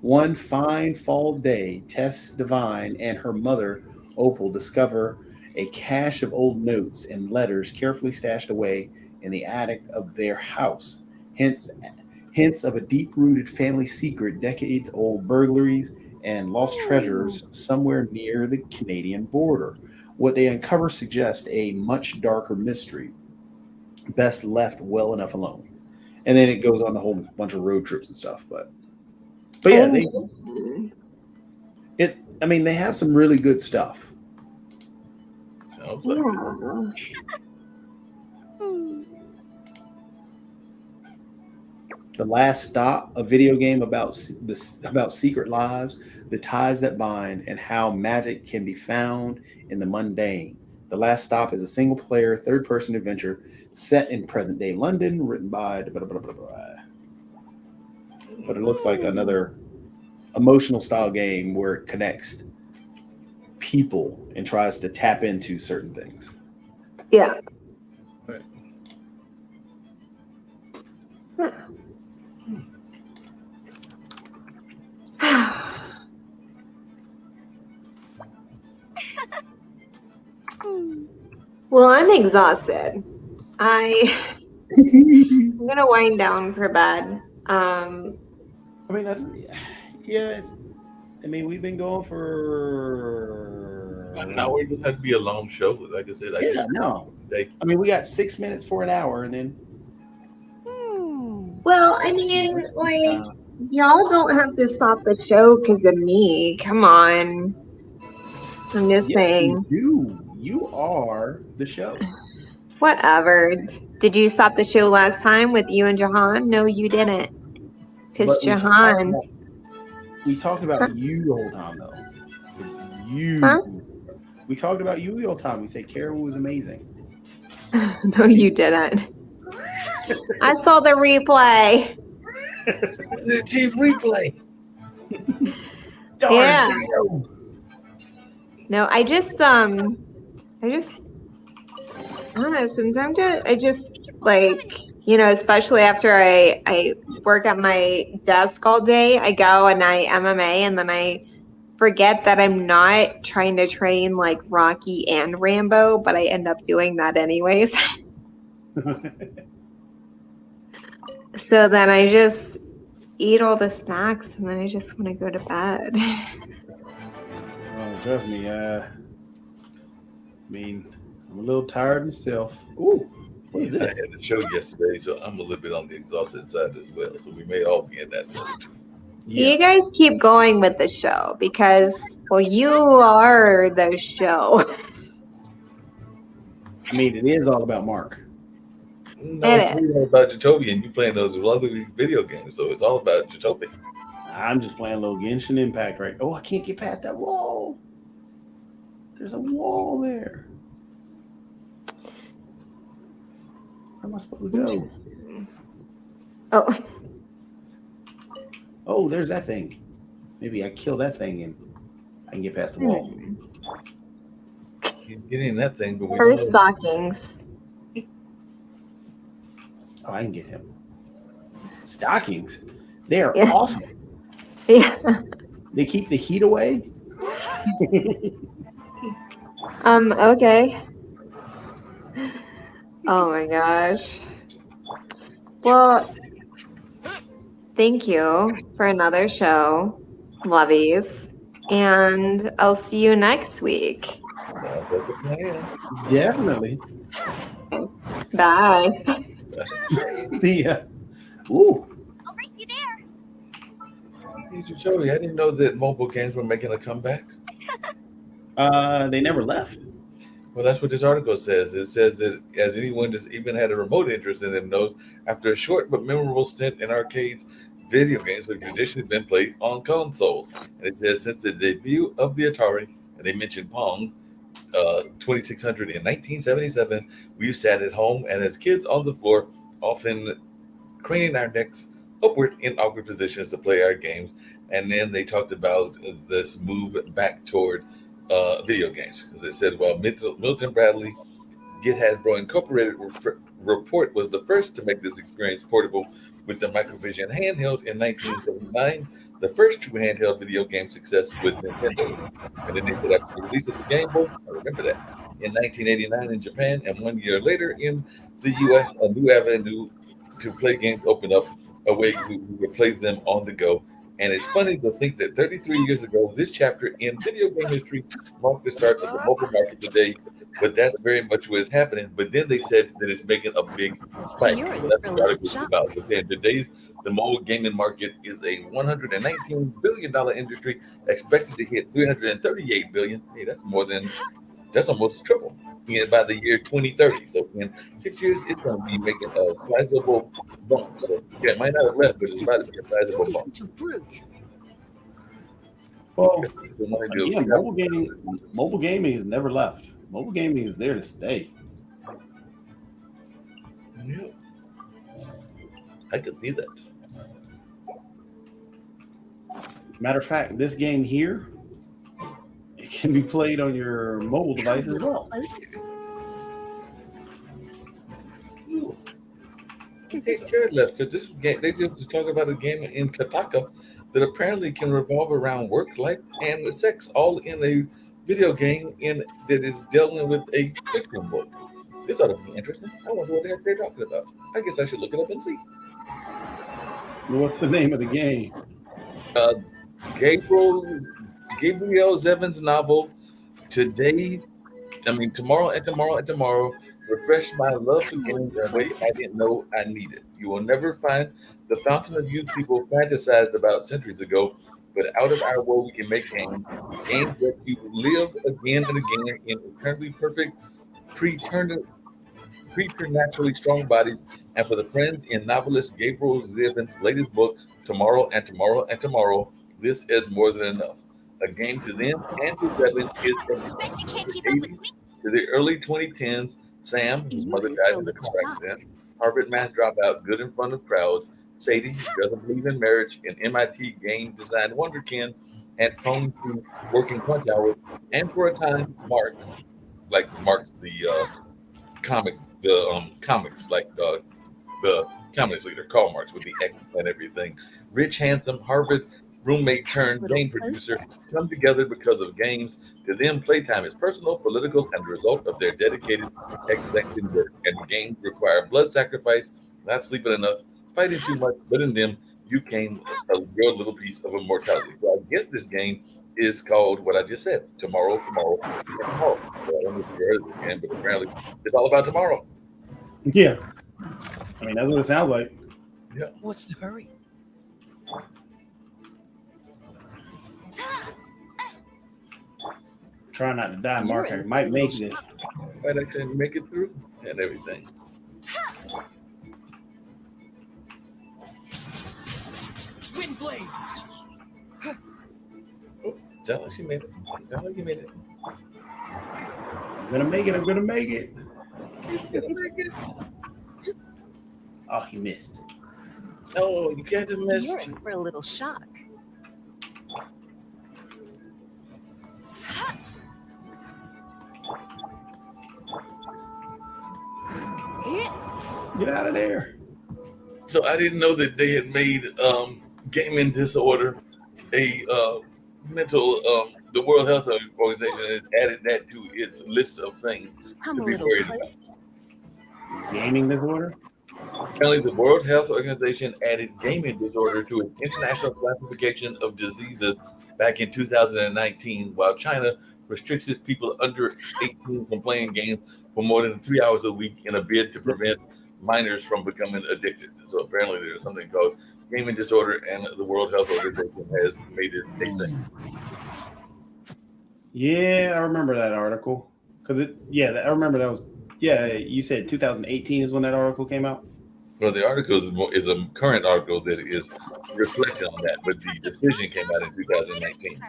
One fine fall day, Tess Divine and her mother, Opal, discover a cache of old notes and letters carefully stashed away in the attic of their house. Hints of a deep-rooted family secret, decades-old burglaries, and lost treasures somewhere near the Canadian border. What they uncover suggests a much darker mystery, best left well enough alone. And then it goes on a whole bunch of road trips and stuff. But yeah, they have some really good stuff. Sounds like The Last Stop, a video game about secret lives, the ties that bind, and how magic can be found in the mundane. The Last Stop is a single-player, third-person adventure set in present-day London, written by... But it looks like another emotional-style game where it connects people and tries to tap into certain things. Yeah. Right. Well, I'm exhausted. I'm gonna wind down for bed. We've been going for an hour. It doesn't have to be a long show. Like I said, we got 6 minutes for an hour, and then. Y'all don't have to stop the show because of me. Come on. I'm just saying. You are the show. Whatever. Did you stop the show last time with you and Jahan? No, you didn't. Because But Jahan. we talked about you the whole time, though. You. Huh? We talked about you the whole time. We said Carol was amazing. No, you didn't. I saw the replay. The team replay. Yeah. No, I don't know, sometimes I just like, especially after I work at my desk all day, I go and I MMA and then I forget that I'm not trying to train like Rocky and Rambo, but I end up doing that anyways. So then I just eat all the snacks and then I just want to go to bed. Oh, trust me. I'm a little tired myself. Ooh, what is I this? had the show yesterday, so I'm a little bit on the exhausted side as well. So we may all be in that mood. You guys keep going with the show because, well, you are the show. I mean, it is all about Mark. No, it's really all about Jatobi, and you playing those lovely video games, so it's all about Jatobi. I'm just playing a little Genshin Impact, right? Oh, I can't get past that wall. There's a wall there. Where am I supposed to go? Oh. Oh, there's that thing. Maybe I kill that thing and I can get past the wall. You get in that thing, but we First don't know. stockings. Oh, I can get him. Stockings. They are Yeah. awesome. Yeah. They keep the heat away. Okay. Oh my gosh. Well, thank you for another show, lovies. And I'll see you next week. Sounds like a plan. Definitely. Bye. See ya. Ooh. I'll race you there. Hey, Jatobi, I didn't know that mobile games were making a comeback. They never left. Well, that's what this article says. It says that as anyone that's even had a remote interest in them knows, after a short but memorable stint in arcades, video games have traditionally been played on consoles. And it says since the debut of the Atari, and they mentioned Pong, 2600 in 1977, we sat at home and as kids on the floor, often craning our necks upward in awkward positions to play our games. And then they talked about this move back toward video games. It says, while Milton Bradley, Get Hasbro Incorporated report was the first to make this experience portable with the Microvision handheld in 1979. The first true handheld video game success was Nintendo. And then they said after the release of the Game Boy, I remember that, in 1989 in Japan, and 1 year later in the US, a new avenue to play games opened up, a way we would play them on the go. And it's funny to think that 33 years ago, this chapter in video game history marked the start of the mobile market today, but that's very much what is happening. But then they said that it's making a big spike. So that's what the article is about. They're saying today's the mobile gaming market is a $119 billion industry expected to hit $338 billion. Hey, that's almost triple by the year 2030. So in 6 years, it's going to be making a sizable bump. So yeah, it might not have left, but it's about to be a sizable bump. Well, again, mobile gaming has never left. Mobile gaming is there to stay. Yeah, I can see that. Matter of fact, this game here, it can be played on your mobile device as well. Ooh. Okay, Jared left because this game, they just talk about a game in Kataka that apparently can revolve around work, life, and sex, all in a video game that is dealing with a fiction book. This ought to be interesting. I wonder what the heck they're talking about. I guess I should look it up and see. What's the name of the game? Gabriel Zevins' novel tomorrow and tomorrow and tomorrow refreshed my love for games in a way I didn't know I needed. You will never find the fountain of youth people fantasized about centuries ago, but out of our world we can make games that you live again and again in eternally perfect, preternaturally strong bodies. And for the friends in novelist Gabriel Zevins' latest book, Tomorrow and Tomorrow and Tomorrow, this is more than enough. A game to them and to Zevin is everything. Bet you can't From keep the up with 80s me. to the early 2010s, Sam, whose mother died in a car accident, Harvard math dropout, good in front of crowds, Sadie, who doesn't believe in marriage, an MIT game design wonderkin, and prone to working punch hours, and for a time, Mark, like Mark's the comics, like the comics leader, Karl Marx, with the X and everything. Rich, handsome Harvard roommate turned game producer come together because of games. To them, playtime is personal, political, and the result of their dedicated, exacting work. And games require blood sacrifice, not sleeping enough, fighting too much, but in them, you came a real little piece of immortality. So I guess this game is called what I just said, Tomorrow, Tomorrow, and Tomorrow. So I don't know if you heard of this game, but apparently it's all about tomorrow. Yeah. I mean, that's what it sounds like. What's the hurry? Try not to die, Mark. I might make this. Might actually make it through and everything. Wind blade. Tell her she made it. Tell her you made it. I'm gonna make it. I'm gonna make it. She's gonna make it. Oh, he missed. No, you can't have missed. You're in for a little shock. Get out of there. So I didn't know that they had made gaming disorder a mental. The World Health Organization has added that to its list of things Come to a be little worried about. closer. Gaming disorder? Apparently, the World Health Organization added gaming disorder to its international classification of diseases back in 2019, while China restricts its people under 18 from playing games for more than 3 hours a week in a bid to prevent minors from becoming addicted. So apparently there's something called gaming disorder, and the World Health Organization has made it a thing. Yeah, I remember that article. I remember that was, you said 2018 is when that article came out? Well, the article is a current article that is reflecting on that, but the decision came out in 2019.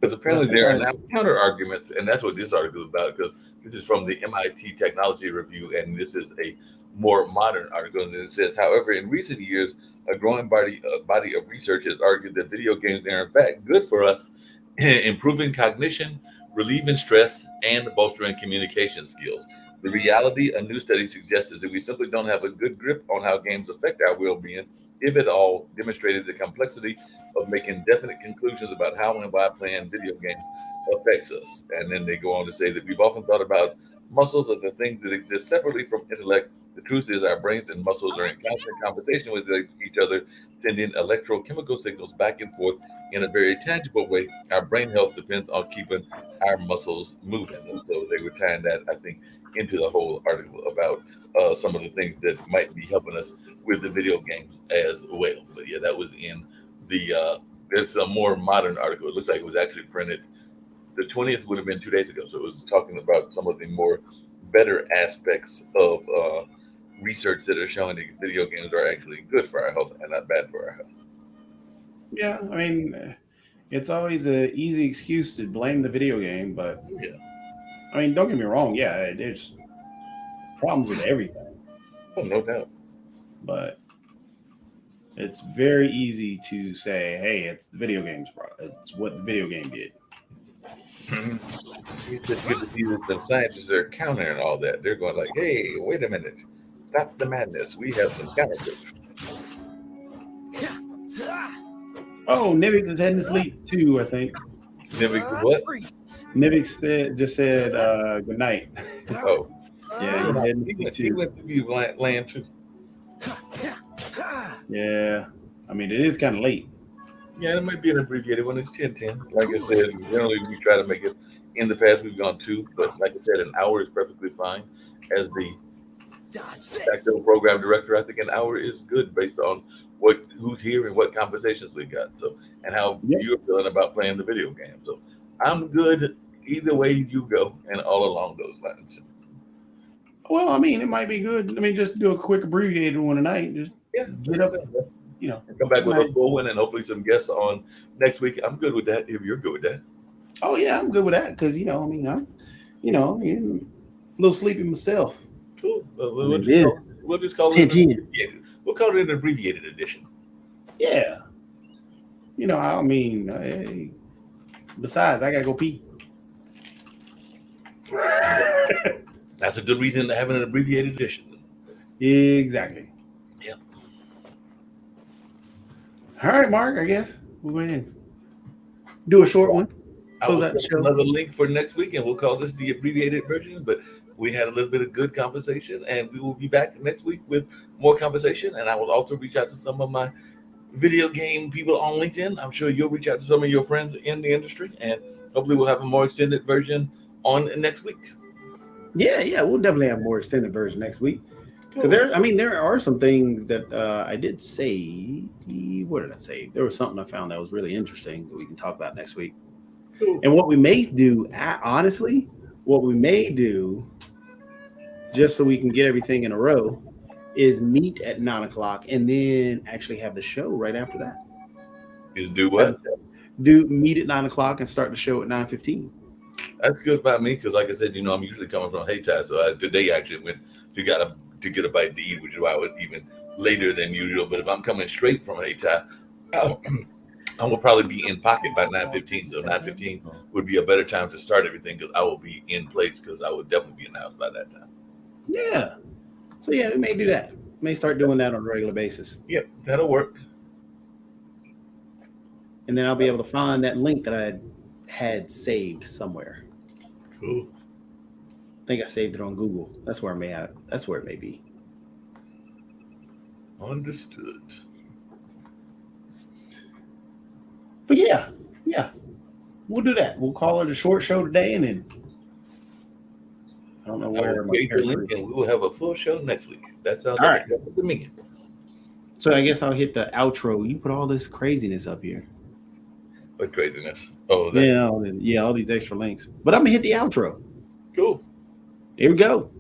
Because apparently there are now counter arguments, and that's what this article is about, because this is from the MIT Technology Review, and this is a more modern article. And it says, however, in recent years, a growing body of research has argued that video games are in fact good for us, improving cognition, relieving stress, and bolstering communication skills. The reality, a new study suggests, is that we simply don't have a good grip on how games affect our well-being, if at all, demonstrated the complexity of making definite conclusions about how and why playing video games affects us. And then they go on to say that we've often thought about muscles as the things that exist separately from intellect. The truth is our brains and muscles are in constant conversation with each other, sending electrochemical signals back and forth in a very tangible way. Our brain health depends on keeping our muscles moving. And so they were tying that, I think, into the whole article about some of the things that might be helping us with the video games as well. But yeah, that was in the, there's a more modern article. It looks like it was actually printed. The 20th would have been 2 days ago. So it was talking about some of the more better aspects of research that are showing that video games are actually good for our health and not bad for our health. Yeah, I mean, it's always an easy excuse to blame the video game, but Yeah. I mean, don't get me wrong. Yeah, there's problems with everything, Oh, no doubt. but it's very easy to say, "Hey, it's the video game's problem. It's what the video game did." It's just good to see that some scientists are countering all that. They're going like, hey, wait a minute. Stop the madness. We have some counterfeits. Oh, Nivix is heading to sleep too, I think. Nivix, what? Nivix just said good night. Oh, Yeah, he's heading to he sleep went, he too. went to be land too. Yeah, I mean, it is kind of late. Yeah, it might be an abbreviated one. It's 10:10. Like I said, generally we try to make it In the past, we've gone 2, but like I said, an hour is perfectly fine. As the Dodge this. actual program director, I think an hour is good based on who's here and what conversations we got. So, and how you're feeling about playing the video game. So, I'm good either way you go, and all along those lines. Well, I mean, it might be good. Let me just do a quick abbreviated one tonight. Just get up, and come back with a full one, and hopefully some guests on next week. I'm good with that. If you're good with that. Oh yeah, I'm good with that because I'm a little sleepy myself. Cool. We'll just call it we'll call it an abbreviated edition. Yeah. Besides, I gotta go pee. That's a good reason to have an abbreviated edition. Exactly. Yeah. All right, Mark. I guess we'll go ahead and do a short one. I will send another link for next week, and we'll call this the abbreviated version. But we had a little bit of good conversation, and we will be back next week with more conversation. And I will also reach out to some of my video game people on LinkedIn. I'm sure you'll reach out to some of your friends in the industry, and hopefully we'll have a more extended version on next week. Yeah, we'll definitely have a more extended version next week. Because there are some things that I did say. What did I say? There was something I found that was really interesting that we can talk about next week. Cool. And what we may do, honestly, just so we can get everything in a row, is meet at 9:00 and then actually have the show right after that. Is do what? Meet at 9:00 and start the show at 9:15. That's good by me because, like I said, I'm usually coming from Hayti, so today actually went to get a bite to eat, which is why I was even later than usual. But if I'm coming straight from Hayti, I will probably be in pocket by 9:15. So 9:15 would be a better time to start everything because I will be in place because I would definitely be in the house by that time. Yeah. So yeah, we may do that. We may start doing that on a regular basis. Yep, that'll work. And then I'll be able to find that link that I had saved somewhere. Cool. I think I saved it on Google. That's where it may be. Understood. But yeah, we'll do that. We'll call it a short show today, and then I don't know where my link, and we will have a full show next week. That sounds all like right to me. So I guess I'll hit the outro. You put all this craziness up here. What craziness? Oh, all these extra links. But I'm gonna hit the outro. Cool. Here we go.